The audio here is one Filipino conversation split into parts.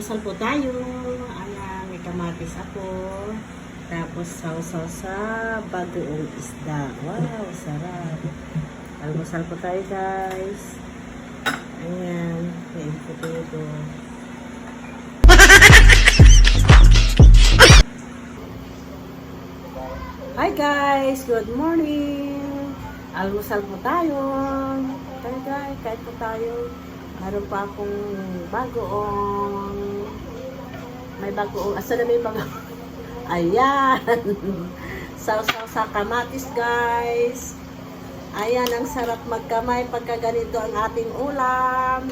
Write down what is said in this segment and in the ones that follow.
Almusal po tayo. Ayan, may kamatis ako. Tapos sausaw sa bagoong isda. Wow, sarap. Almusal po tayo, guys. Ayan, may potato. Hi guys, good morning. Almusal po tayo. Hi guys, kahit po tayo. Meron pa akong bagoong. May bagoong. Asa na may bagoong? Ayan. Sausaw sa kamatis, guys. Ayan, ang sarap magkamay pagka ganito ang ating ulam.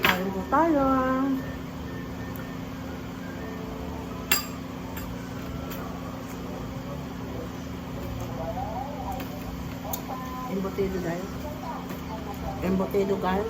Kain po tayo. Embutido, guys. Embutido, guys.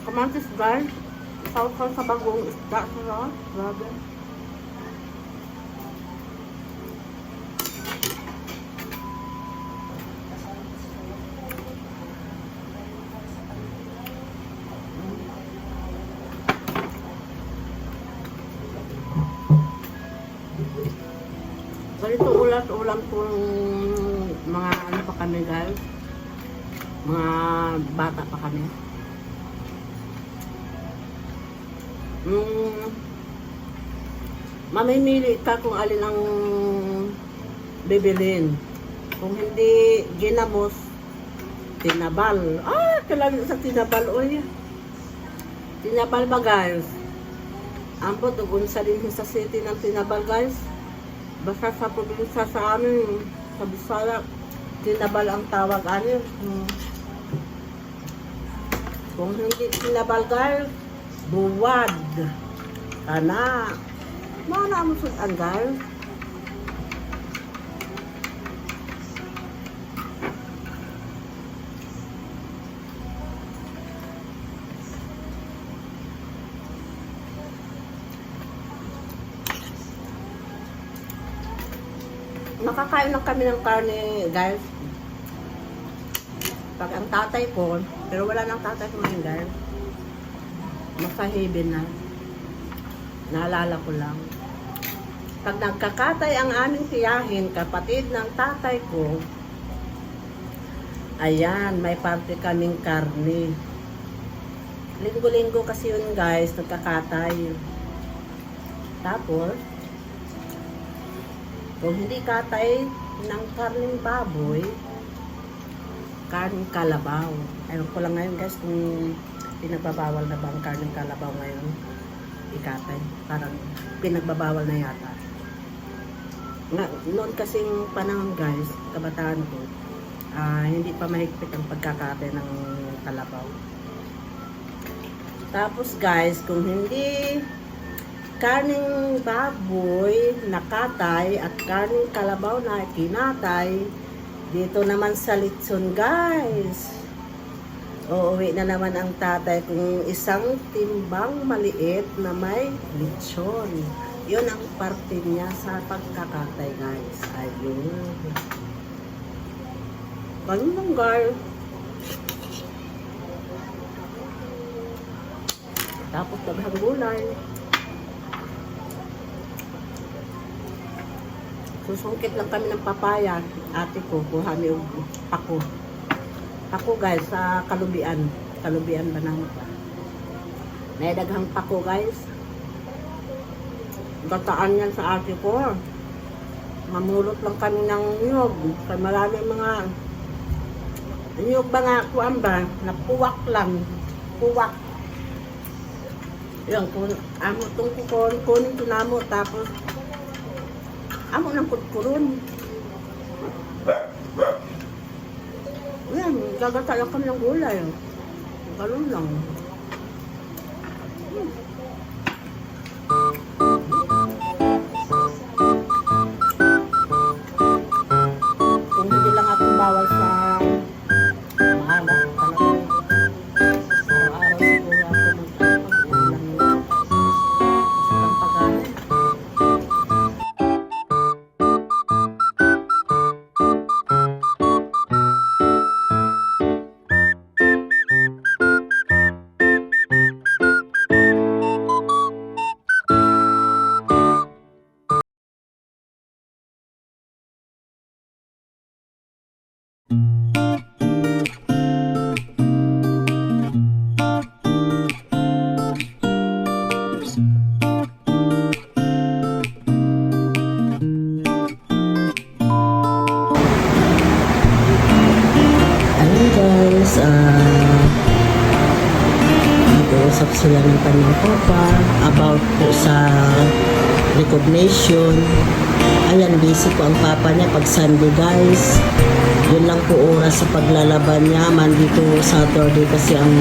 Kamatis, guys. Sausaw sa bagong isda. Sarap. Grabe. Ganito ulam po mga ano pa kami, guys. Mga bata pa kami. Mamimili ka kung alin ang bibilin. Kung hindi ginamos, tinabal. Kailangan sa tinabal. Uy. Tinabal ba, guys? Ampo, tugon sa din sa city ng tinabal, guys. Basta sa probinsya sa amin, sa Bisaya, tinabal ang tawag anin. Kung hindi tinabal, guys, buwad. Kana. Mana mo ang guys. Nakakain lang kami ng karne, guys. Pag ang tatay ko, pero wala nang tatay ko ngayon, guys. Masahibin na. Naalala ko lang. Pag nagkakatay ang aming tiyahin, kapatid ng tatay ko, ayan, may parte kaming karne. Linggo-linggo kasi yun, guys, nagkakatay. Tapos, kung hindi katay ng karning baboy, karning kalabaw. Ayun ko lang ngayon, guys, kung pinagbabawal na ba ang karning kalabaw ngayon ikatay. Parang pinagbabawal na yata. Noon kasing panahon, guys, kabataan ko, hindi pa mahigpit ang pagkakatay ng kalabaw. Tapos, guys, kung hindi karning baboy nakatay at karning kalabaw na kinatay, dito naman sa litson, guys. Uuwi na naman ang tatay kung isang timbang maliit na may lechon. Yun ang parte niya sa pagkakatay, guys. Ayun. Ganun lang, guys. Tapos daghang gulay. Susungkit lang kami ng papaya. Ate ko, kuha niyo pako. Pako, guys, sa kalubian. Kalubian ba naman pa? May daghang pako, guys. Gataan yan sa ate ko. Mamulot lang kami ng niyog. Sa maraming mga niyog ba nga, kuwan ba? Napuwak lang. Puwak. Yan, amo itong kukunin ito namo. Tapos, amo ng kutkurun. Yan, gagata lang kami ng gulay. Ganun lang. Kung hindi lang ako bawal sa maaga, talagang araw-araw siguro ako mag-ulam sa pampagana. Ayun guys, nag-uusap sila ng kanyang papa about po sa recognition. Ayan, busy po ang papa niya pag Sunday guys. Yun lang po oras sa paglalaban niya. Monday to Saturday kasi ang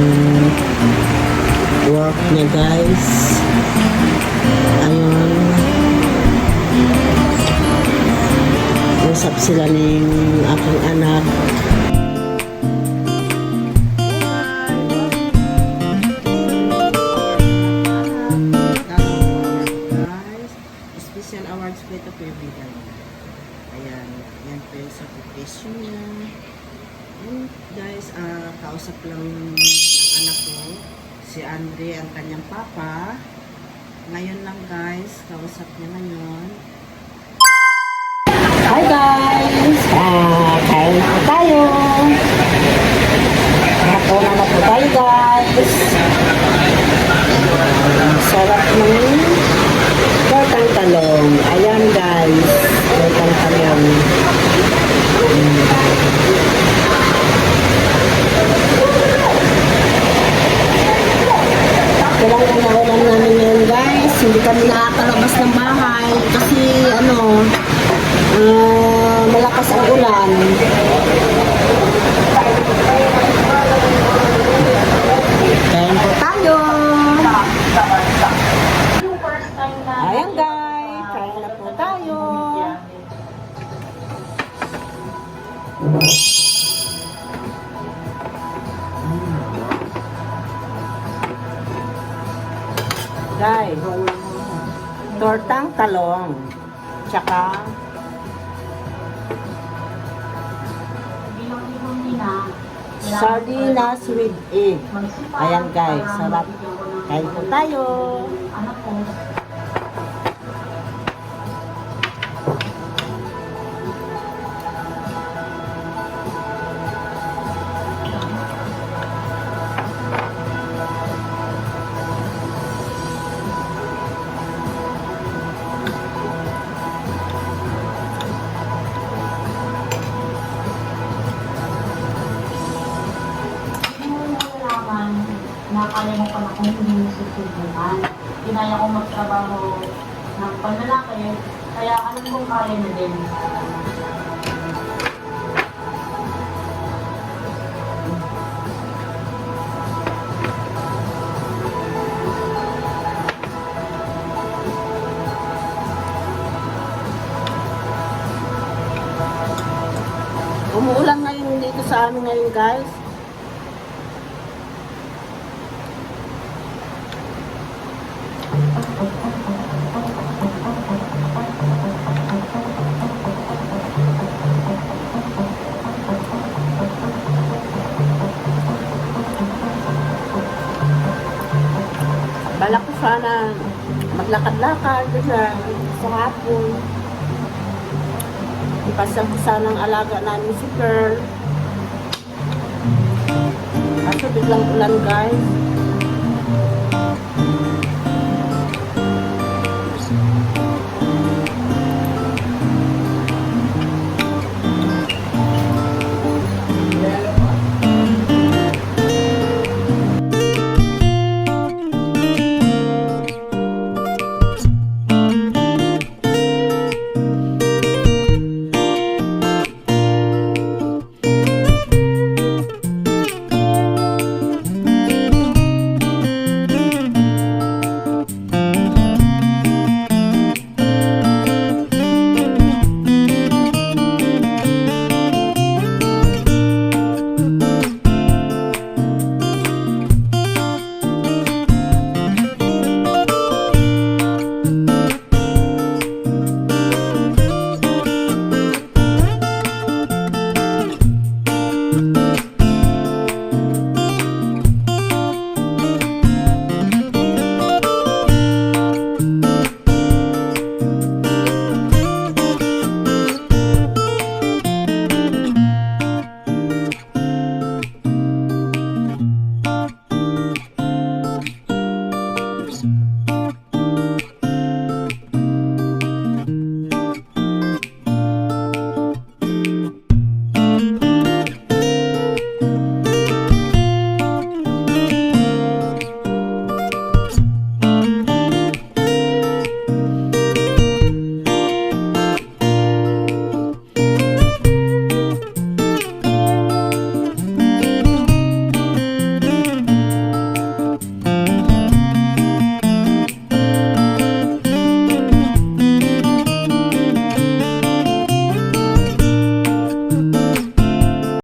work niya guys. Ayun. Usap sila ng aking anak. Special awards po ito po everyday. Ayan, yan po yung certification niya. And guys, kausap lang ng anak ko, si Andre, ang kanyang papa. Ngayon lang guys, kausap niya ngayon. Hi guys! Kain po tayo! Nakuna na po tayo guys! Sarap ng tortang talong. Ayan guys, tortang talong. Kailangan na ulam namin ngayon guys. Hindi kami nakakalabas ng bahay kasi malakas ang ulan. Kain po tayo. Ayan guys, kain na po tayo. Guys, tortang talong, tsaka sardinas with egg. Ayan guys, sarap. Kain po tayo. Nakalimutan akong hindi nasusubukan. Kinaya kong magtrabaho ng panlalaki, kaya alam kong kaya na din. Umuulan ngayon dito sa amin ngayon guys. Balak ko sana maglakad-lakad sa hapon. Ipasang ko sana ang alaga namin si Pearl. Kaso biglang ulan guys.